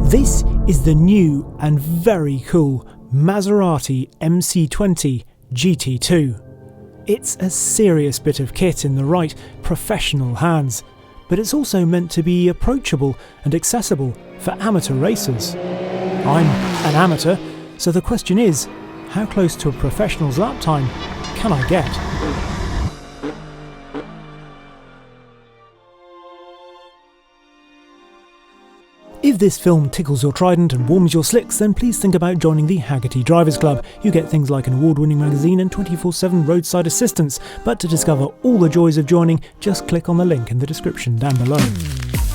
This is the new and very cool Maserati MC20 GT2. It's a serious bit of kit in the right professional hands, but it's also meant to be approachable and accessible for amateur racers. I'm an amateur, so the question is, how close to a professional's lap time can I get? If this film tickles your trident and warms your slicks, then please think about joining the Hagerty Drivers Club. You get things like an award-winning magazine and 24/7 roadside assistance. But to discover all the joys of joining, just click on the link in the description down below.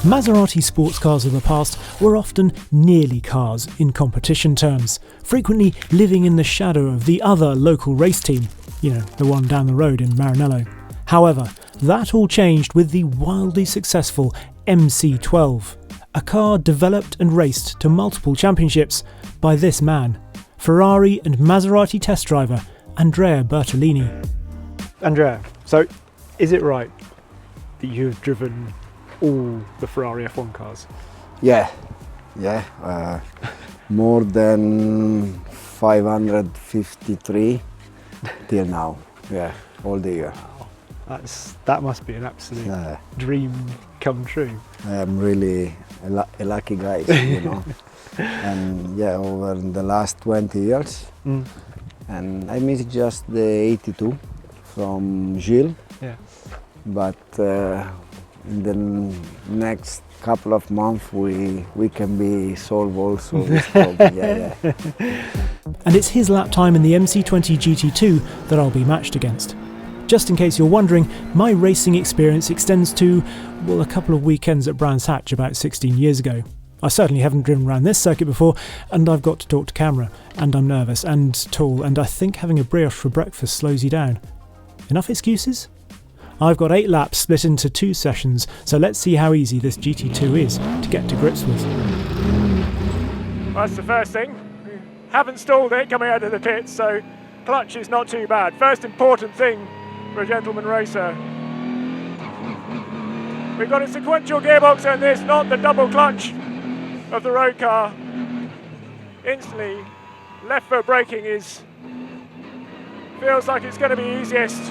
Maserati sports cars of the past were often nearly cars in competition terms, frequently living in the shadow of the other local race team, the one down the road in Maranello. However, that all changed with the wildly successful MC12. A car developed and raced to multiple championships by this man, Ferrari and Maserati test driver Andrea Bertolini. Andrea, so is it right that you've driven all the Ferrari F1 cars? Yeah, more than 553 till now. Yeah, all the year. Wow. That must be an absolute dream come true. I am really a lucky guy, And over the last 20 years, and I missed just the 82 from Gilles. Yeah. But in the next couple of months, we can be solved also this problem. Yeah. And it's his lap time in the MC20 GT2 that I'll be matched against. Just in case you're wondering, my racing experience extends to, a couple of weekends at Brands Hatch about 16 years ago. I certainly haven't driven around this circuit before, and I've got to talk to camera, and I'm nervous and tall, and I think having a brioche for breakfast slows you down. Enough excuses? I've got 8 laps split into 2 sessions, so let's see how easy this GT2 is to get to grips with. That's the first thing. We haven't stalled it coming out of the pits, so clutch is not too bad. First important thing for a gentleman racer. We've got a sequential gearbox on this, not the double clutch of the road car. Instantly, left foot braking feels like it's going to be easiest.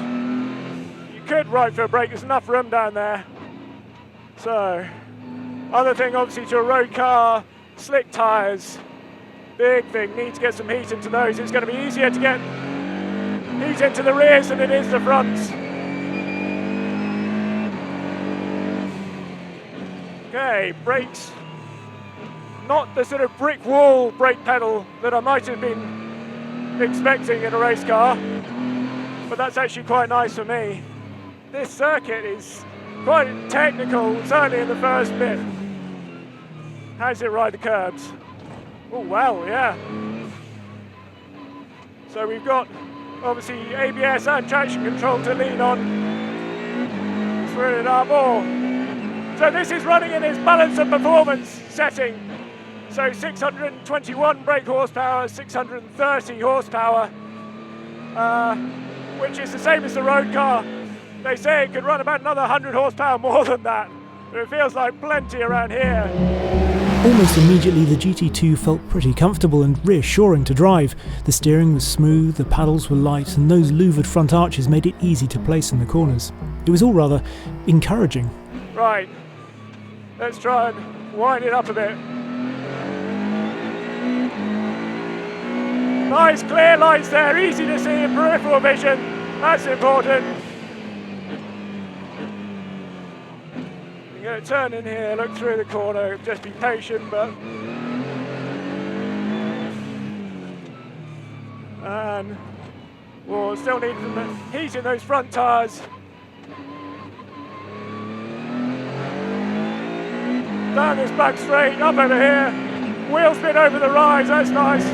You could right foot brake, there's enough room down there. So, other thing obviously to a road car, slick tyres, big thing, need to get some heat into those. It's going to be easier to get heat into the rears than it is the fronts. Okay, brakes. Not the sort of brick wall brake pedal that I might have been expecting in a race car, but that's actually quite nice for me. This circuit is quite technical, certainly in the first bit. How does it ride the curbs? Oh, well, yeah. So we've got obviously ABS and traction control to lean on. Screw it up all. So this is running in its balance and performance setting. So 621 brake horsepower, 630 horsepower, which is the same as the road car. They say it could run about another 100 horsepower more than that, but it feels like plenty around here. Almost immediately the GT2 felt pretty comfortable and reassuring to drive. The steering was smooth, the paddles were light, and those louvered front arches made it easy to place in the corners. It was all rather encouraging. Right, let's try and wind it up a bit. Nice clear lights there, easy to see in peripheral vision, that's important. You're going to turn in here, look through the corner, just be patient, and we'll still need some heat in those front tyres. Down this back straight, up over here, wheel spin over the rise, that's nice.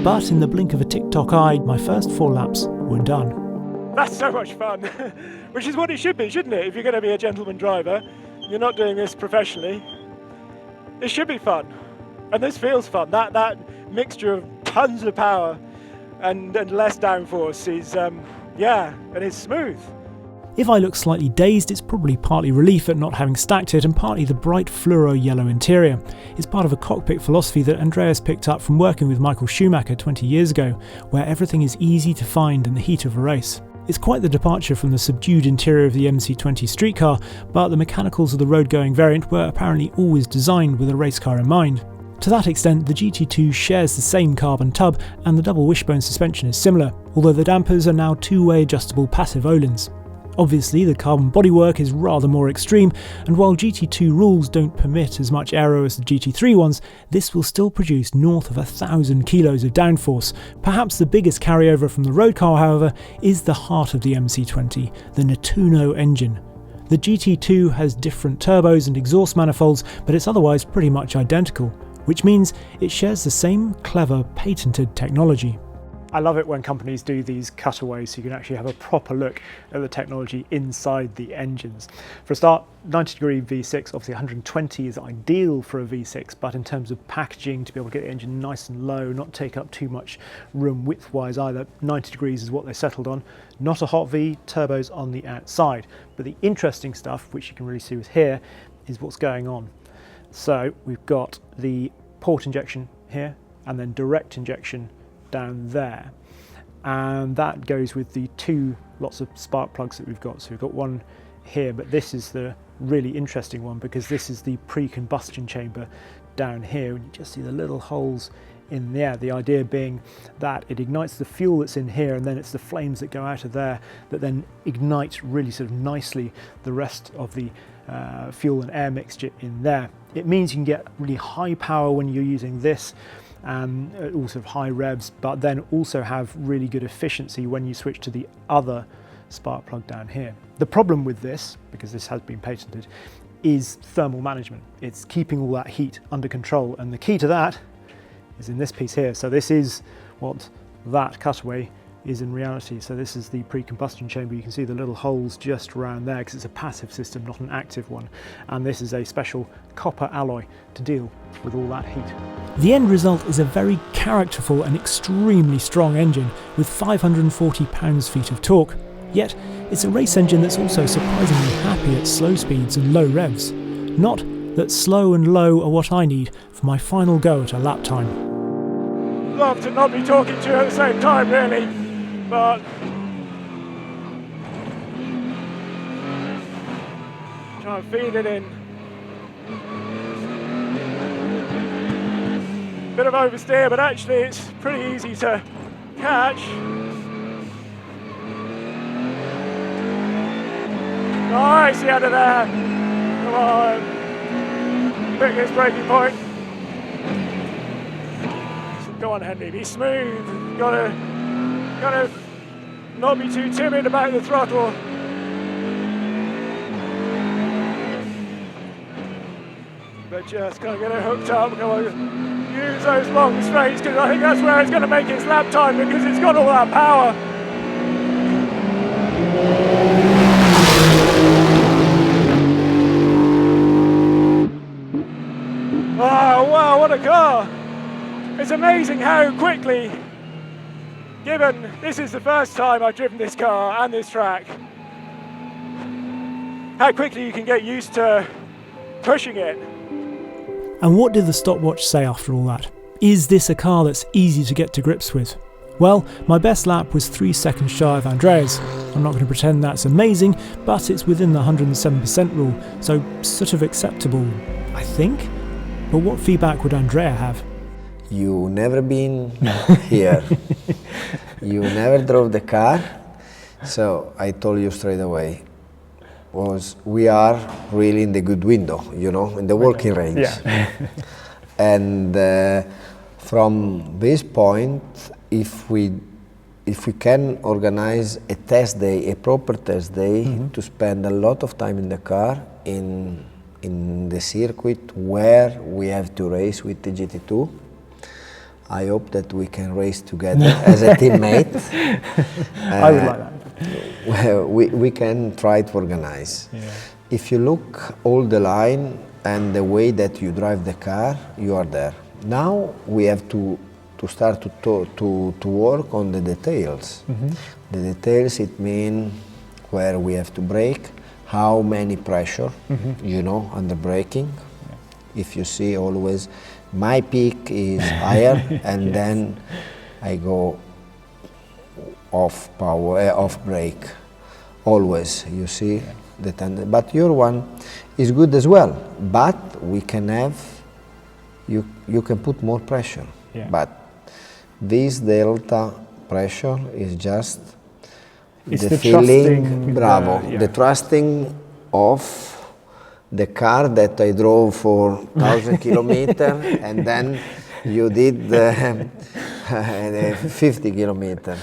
But in the blink of a tick-tock eye, my first 4 laps were done. That's so much fun, which is what it should be, shouldn't it? If you're going to be a gentleman driver, you're not doing this professionally, it should be fun. And this feels fun. That mixture of tons of power and less downforce is, and it's smooth. If I look slightly dazed, it's probably partly relief at not having stacked it and partly the bright fluoro yellow interior. It's part of a cockpit philosophy that Andreas picked up from working with Michael Schumacher 20 years ago, where everything is easy to find in the heat of a race. It's quite the departure from the subdued interior of the MC20 street car, but the mechanicals of the road-going variant were apparently always designed with a race car in mind. To that extent, the GT2 shares the same carbon tub and the double wishbone suspension is similar, although the dampers are now two-way adjustable passive Öhlins. Obviously, the carbon bodywork is rather more extreme, and while GT2 rules don't permit as much aero as the GT3 ones, this will still produce north of 1,000 kilos of downforce. Perhaps the biggest carryover from the road car, however, is the heart of the MC20, the Nettuno engine. The GT2 has different turbos and exhaust manifolds, but it's otherwise pretty much identical, which means it shares the same clever, patented technology. I love it when companies do these cutaways so you can actually have a proper look at the technology inside the engines. For a start, 90-degree V6, obviously 120 is ideal for a V6, but in terms of packaging, to be able to get the engine nice and low, not take up too much room width-wise either, 90 degrees is what they settled on. Not a hot V, turbos on the outside. But the interesting stuff, which you can really see with here, is what's going on. So we've got the port injection here, and then direct injection down there, and that goes with the two lots of spark plugs that we've got. So we've got one here, but this is the really interesting one because this is the pre-combustion chamber down here, and you just see the little holes in there. The idea being that it ignites the fuel that's in here, and then it's the flames that go out of there that then ignite really sort of nicely the rest of the fuel and air mixture in there. It means you can get really high power when you're using this, and also high revs, but then also have really good efficiency when you switch to the other spark plug down here. The problem with this, because this has been patented, is thermal management. It's keeping all that heat under control, and the key to that is in this piece here. So this is what that cutaway is in reality. So this is the pre-combustion chamber. You can see the little holes just around there because it's a passive system, not an active one. And this is a special copper alloy to deal with all that heat. The end result is a very characterful and extremely strong engine with 540 pounds-feet of torque. Yet, it's a race engine that's also surprisingly happy at slow speeds and low revs. Not that slow and low are what I need for my final go at a lap time. Love to not be talking to you at the same time, really, but try and feed it in. Bit of oversteer, but actually it's pretty easy to catch. Nice, out of there. Come on. Pick this braking point. Go on, Henry, be smooth. Gotta not be too timid about the throttle. But just gotta get it hooked up. Come on, use those long straights because I think that's where it's gonna make its lap time because it's got all that power. Oh, wow, what a car! It's amazing how quickly, given this is the first time I've driven this car and this track, how quickly you can get used to pushing it. And what did the stopwatch say after all that? Is this a car that's easy to get to grips with? Well, my best lap was 3 seconds shy of Andrea's. I'm not going to pretend that's amazing, but it's within the 107% rule, so sort of acceptable, I think. But what feedback would Andrea have? You never been here. You never drove the car. So I told you straight away, we are really in the good window, you know, in the working range. Yeah. And from this point, if we can organize a test day, a proper test day, to spend a lot of time in the car in the circuit where we have to race with the GT2, I hope that we can race together as a teammate. I would like that. Well, we can try to organize. Yeah. If you look all the line and the way that you drive the car, you are there. Now we have to start to work on the details. The details, it means where we have to brake, how many pressure, you know, under braking. If you see always, my peak is higher, and then I go off power, off brake. Always, you see the tendency. But your one is good as well. But we can have, you can put more pressure. But this delta pressure is just the feeling, the trusting of the car that I drove for 1,000 kilometers, and then you did 50 kilometers.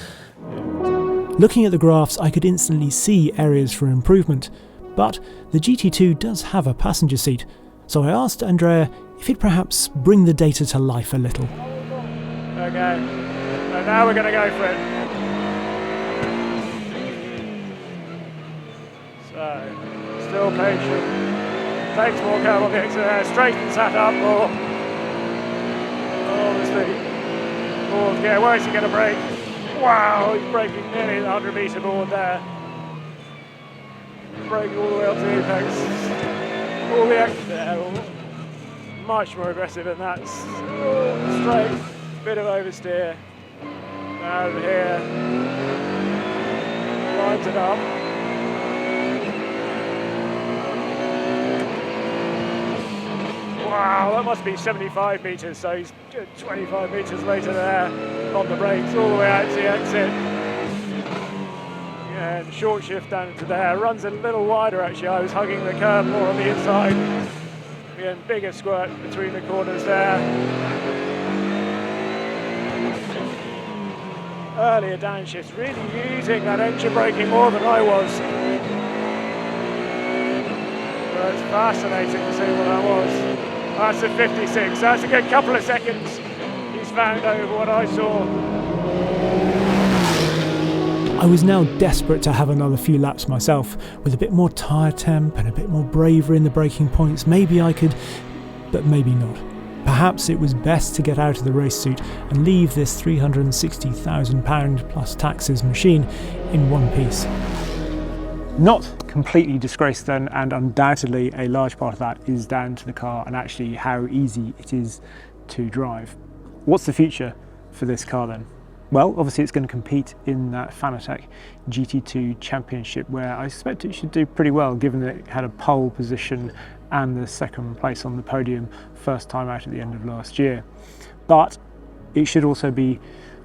Looking at the graphs, I could instantly see areas for improvement, but the GT2 does have a passenger seat, so I asked Andrea if he'd perhaps bring the data to life a little. Okay, so now we're going to go for it. So, still patient. Takes more cable kicks there, straightens that up more. Obviously, fourth gear, where's he going to brake? Wow, he's braking nearly the 100 metre board there. Braking all the way up to the apex. All the extra there, much more aggressive than that. Straight, bit of oversteer. Now over here, lines it up. Wow, that must be 75 metres, so he's 25 metres later there on the brakes, all the way out to the exit. And short shift down into there, runs a little wider actually, I was hugging the curb more on the inside. Again, bigger squirt between the corners there. Earlier downshift, really using that engine braking more than I was. But it's fascinating to see what that was. That's a 56, that's a good couple of seconds he's found over what I saw. I was now desperate to have another few laps myself, with a bit more tyre temp and a bit more bravery in the braking points. Maybe I could, but maybe not. Perhaps it was best to get out of the race suit and leave this £360,000 plus taxes machine in one piece. Not completely disgraced then, and undoubtedly a large part of that is down to the car and actually how easy it is to drive. What's the future for this car then? Well, obviously it's going to compete in that Fanatic GT2 championship, where I suspect it should do pretty well given that it had a pole position and the second place on the podium first time out at the end of last year. But it should also be,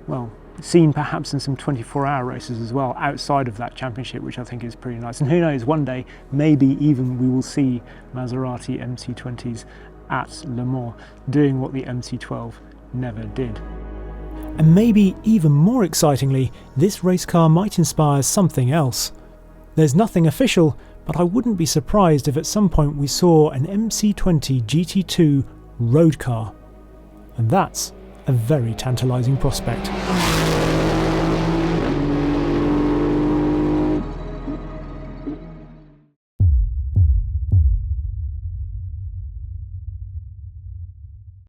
well, seen perhaps in some 24-hour races as well outside of that championship, which I think is pretty nice. And who knows, one day maybe even we will see Maserati MC20s at Le Mans doing what the MC12 never did. And maybe even more excitingly, this race car might inspire something else. There's nothing official, but I wouldn't be surprised if at some point we saw an MC20 GT2 road car. And that's a very tantalising prospect.